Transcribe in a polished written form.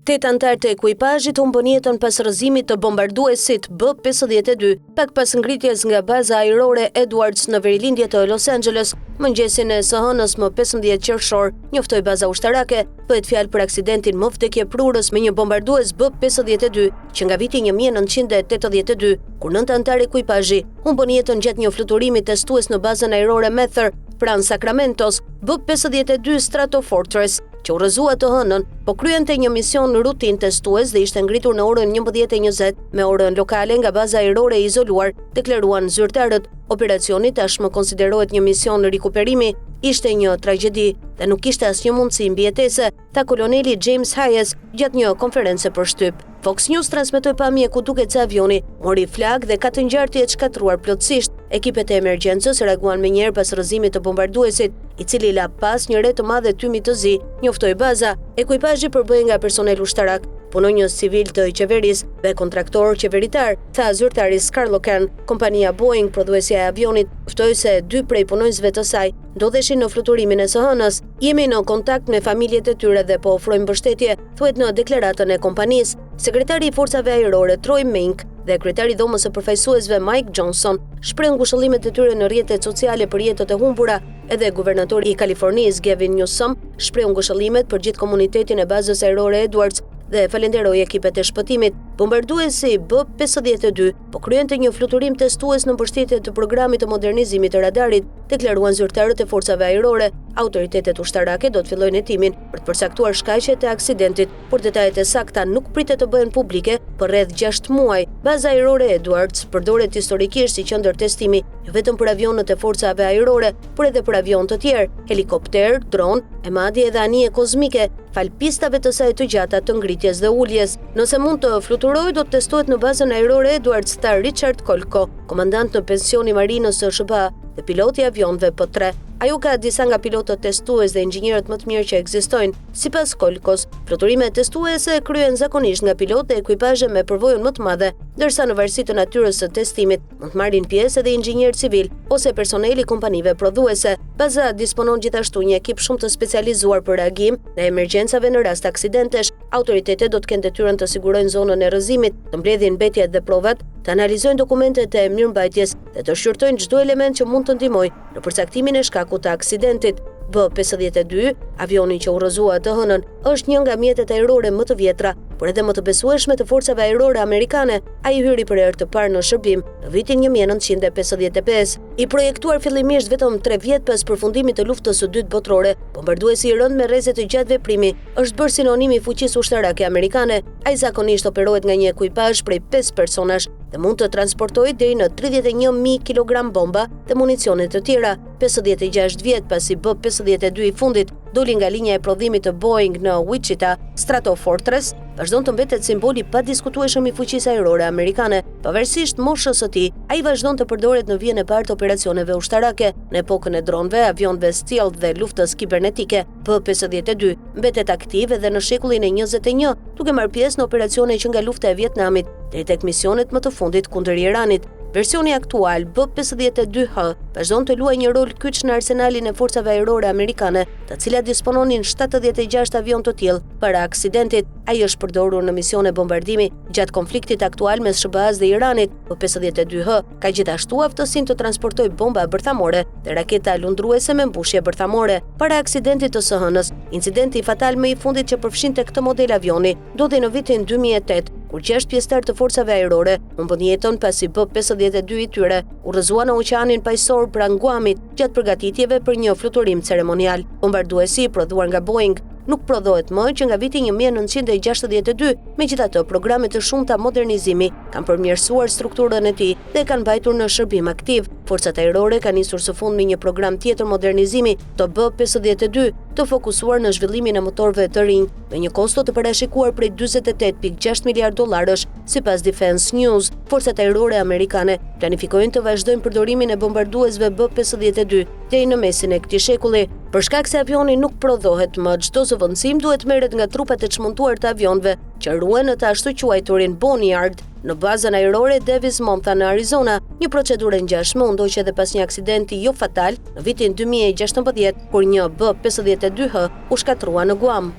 8 anëtar të ekuipazhit humbën jetën pas rrëzimit të bombarduesit B-52, pak pas ngritjes nga baza ajrore Edwards në verilindje të Los Angeles, mëngjesin e së hënës më 15 qershor, njoftoi baza ushtarake. Bëhet fjalë për aksidentin më vdekjeprurës me një bombardues B-52 që nga viti 1982, kur 9 anëtar ekuipazhi humbën jetën gjatë një fluturimi testues në bazën ajrore Mather pranë Sacramentos, B-52 Stratofortress, që u rrëzua të hënën, po kryente një mision rutin testues dhe ishte ngritur në orën 11:20 me orën lokale nga baza ajrore e izoluar, deklaruan zyrtarët. Operacioni tashmë konsiderohet një mision rikuperimi, ishte një tragjedi dhe nuk kishte asnjë mundësi mbijetese, tha koloneli James Hayes gjatë një konference për shtyp. Fox News transmetoi pamje ku duket se avioni mori flag dhe ka të ngjarje të shkatruar plotësisht. Ekipet e emergjencës reaguan menjëherë pas rrëzimit të bombarduesit, i cili la pas një re të madhe tymi të zi, njoftoi baza. Ekuipazhi përbëhej nga personel ushtarak, punonjës civil të qeverisë dhe kontraktor qeveritar, tha zyrtari Scarlo Can. Kompania Boeing, prodhuesja e avionit, ftoi se 2 prej punonjësve të saj ndodheshin në fluturimin e së hënës. Jemi në kontakt me familjet e tyre dhe po ofrojmë mbështetje, thuhet në deklaratën e kompanisë. Sekretari i Forcave Ajrore Troy Mink dhe kryetari i dhomës së përfaqësuesve Mike Johnson shpreh ngushëllimet e tyre në rrjetet sociale për jetët e humbura. Edhe guvernatori i Kalifornisë Gavin Newsom shpreh ngushëllimet për gjithë komunitetin e bazës ajrore Edwards dhe falenderoi ekipet e shpëtimit. Bombarduesi B-52 po kryente një fluturim testues në mbështetje të programit të modernizimit të radarit, deklaruan zyrtarët e forcave ajrore. Autoritetet ushtarake do të fillojnë hetimin për të përcaktuar shkaqjet e aksidentit, por detajet e sakta nuk pritet të bëhen publike për rreth 6 muaj. Baza ajrore Edwards përdoret historikisht si qendër testimi, jo vetëm për avionët e forcave ajrore, por edhe për avion të tjerë, helikopter, dron, e madje edhe anije kozmike, fal pistave të saj të gjata të ngritjes dhe uljes. Nëse mund të fluturojë, do të testohet në bazën ajrore Edwards, tha Richard Kolko, komandant në pension i marinës së SBA dhe pilot i avionëve P3. Ajo ka disa nga pilotët testues dhe inxhinierët më të mirë që ekzistojnë. Sipas Kolkos, fluturimet testuese kryen zakonisht nga pilotë dhe ekuipazhe me përvojën më të madhe, ndërsa në varësi të natyrës së testimit mund të marrin pjesë edhe inxhinierë civil ose personeli kompanive prodhuese. Baza disponon gjithashtu një ekip shumë të specializuar për reagim në emergjencave në rast aksidentesh. Autoritetet do të kenë detyrën të sigurojnë zonën e rrëzimit, të mbledhin mbetjet dhe provat, të analizojnë dokumentet e mirëmbajtjes dhe të shqyrtojnë çdo element që mund të ndihmojë në përcaktimin e shkakut të aksidentit. B-52, avioni që u rrëzua të hënën, është një nga mjetet ajrore më të vjetra, por edhe më të besueshme të forcave ajrore amerikane. Ai hyri për herë të parë në shërbim në vitin 1955. I projektuar fillimisht vetëm 3 vjet pas përfundimit të luftës së dytë botërore, bombarduesi i rënd me rrezet të gjatë veprimi është bërë sinonim i fuqisë ushtarake amerikane. Ai zakonisht operohet nga një ekuipazh prej 5 personash dhe mund të transportojë deri në 31.000 kg bomba dhe municione të tjera. 56 vjet pasi B-52 i fundit doli nga linja e prodhimit të Boeing në Wichita, Stratofortress vazhdon të mbetet simboli pa diskutueshëm i fuqisë ajrore amerikane. Pavarësisht moshës së tij, ai vazhdon të përdoret në vijën e parë të operacioneve ushtarake. Në epokën e dronëve, avionëve stealth dhe luftës kibernetike, B-52 mbetet aktiv edhe në shekullin e 21, duke marrë pjesë në operacione që nga lufta e Vietnamit deri tek misionet më të fundit kundër Iranit. Versioni aktual B-52H vazhdon të luajë një rol kyç në arsenalin e forcave ajrore amerikane, të cilat dispononin 76 avion të tillë para aksidentit. Ai është përdorur në misione bombardimi gjatë konfliktit aktual mes SBA-s dhe Iranit. B-52H ka gjithashtu aftësinë të transportojë bomba bërthamore dhe raketa lundruese me mbushje bërthamore. Para aksidentit të së hënës, incidenti fatal më i fundit që përfshinte këtë model avioni ndodhi në vitin 2008, kur 6 pjesëtar të forcave ajrore humbën jetën pasi B-52 i tyre u rrëzua në oqeanin paqësor pranë Guamit gjatë përgatitjeve për një fluturim ceremonial. Bombarduesi i prodhuar nga Boeing nuk prodhohet më që nga viti 1962, megjithatë programet të shumta modernizimi kanë përmirësuar strukturën e tij dhe kanë mbajtur në shërbim aktiv. Forcat ajrore kanë nisur së fundmi një program tjetër modernizimi të B-52 të fokusuar në zhvillimin e motorëve të rinj me një kosto të parashikuar prej 48.6 miliard dollarësh, sipas Defense News. Forcat ajrore amerikane planifikojnë të vazhdojnë përdorimin e bombarduesve B-52 deri në mesin e këtij shekulli. Për shkak se avioni nuk prodhohet më, çdo zëvendësim duhet merret nga trupat e çmontuar të avionëve që ruhen në të ashtu quajturin Boneyard në bazën ajrore Davis Monthan në Arizona. Një procedurë ngjashme u ndoqi edhe pas një aksidenti jo fatal në vitin 2016 kur një B-52H u shkatrua në Guam.